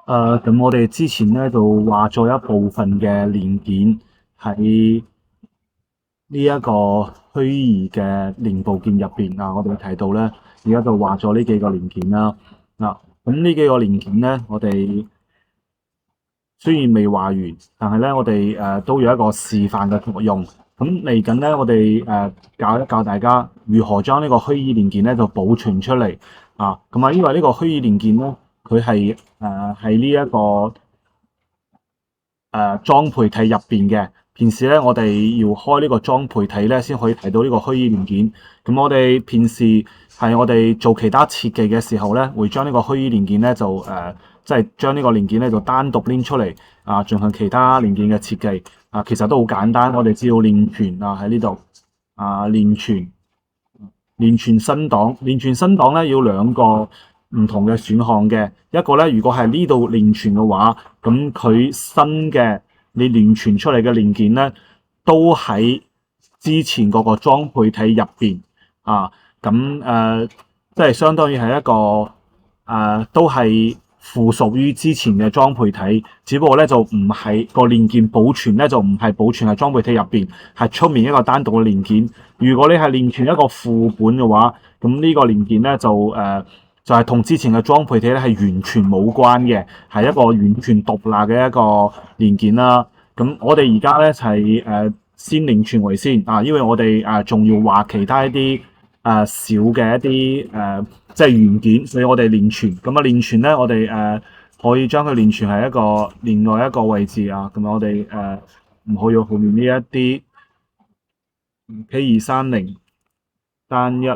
咁我哋之前咧就話咗一部分嘅零件喺呢一個虛擬嘅零部件入邊啊，我哋提到咧，而家就話咗呢幾個零件啦。嗱，咁呢幾個零件咧，我哋雖然未話完，但係咧我哋都有一個示範嘅作用。咁嚟緊咧，我哋教一教大家如何將呢個虛擬零件咧就保存出嚟啊。咁啊，因為呢個虛擬零件咧，佢係喺呢一個裝配體入邊嘅。平時咧，我哋要開呢個裝配體咧，先可以睇到呢個虛擬零件。咁我哋平時係我哋做其他設計嘅時候咧，會將呢個虛擬零件咧就即係將呢個零件咧就單獨拎出嚟啊，進行其他零件嘅設計啊。其實都好簡單，我哋只要連存啊喺呢度啊，連存新檔，連存新檔咧要兩個唔同嘅選項嘅。一個咧，如果係呢度連存嘅話，咁佢新嘅你連存出嚟嘅零件咧，都喺之前嗰個裝配體入邊啊。咁即係相當於係一個都係附屬於之前嘅裝配體，只不過咧就唔係個零件保存咧，就唔係保存喺裝配體入邊，係出面一個單獨嘅零件。如果你係連存一個副本嘅話，咁呢個零件咧就係同之前嘅裝配體咧係完全冇關嘅，係一個完全獨立嘅一個零件啦。咁我哋而家咧係先連存為先啊，因為我哋仲要話其他一啲小嘅一啲即係元件，所以我哋連存。咁啊連存咧，我哋可以將佢連存喺一個另外一個位置啊。咁我哋唔好用後面呢一啲 K230單一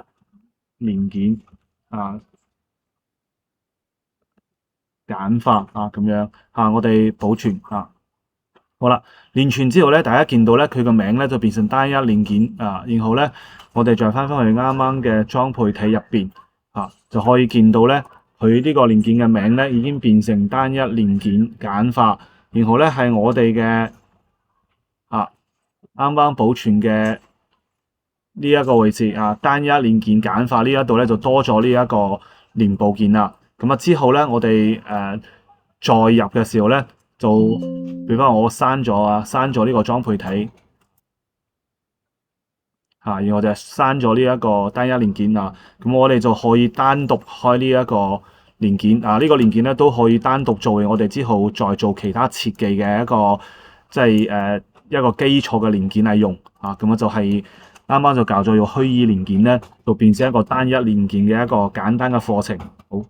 零件啊簡化啊咁樣啊，我哋保存啊。好啦，連存之後咧，大家見到咧佢個名咧就變成單一零件啊，然後咧我哋再翻返去啱啱嘅裝配體入邊啊，就可以見到咧佢呢個零件嘅名咧已經變成單一零件簡化，然後咧係我哋嘅啊啱啱保存嘅呢一個位置啊，單一零件簡化呢一度咧就多咗呢一個零部件啦。咁啊之後咧，我哋再入嘅時候咧，就比方我刪咗呢個裝配體啊，然後就刪咗呢一個單一零件啊。咁我哋就可以單獨開呢一個零件啊，呢個零件咧都可以單獨做嘅。我哋之後再做其他設計嘅一個即係一個基礎嘅零件嚟用啊。咁啊就係啱啱就教咗用虛擬零件咧，就變成一個單一零件嘅一個簡單嘅課程。好。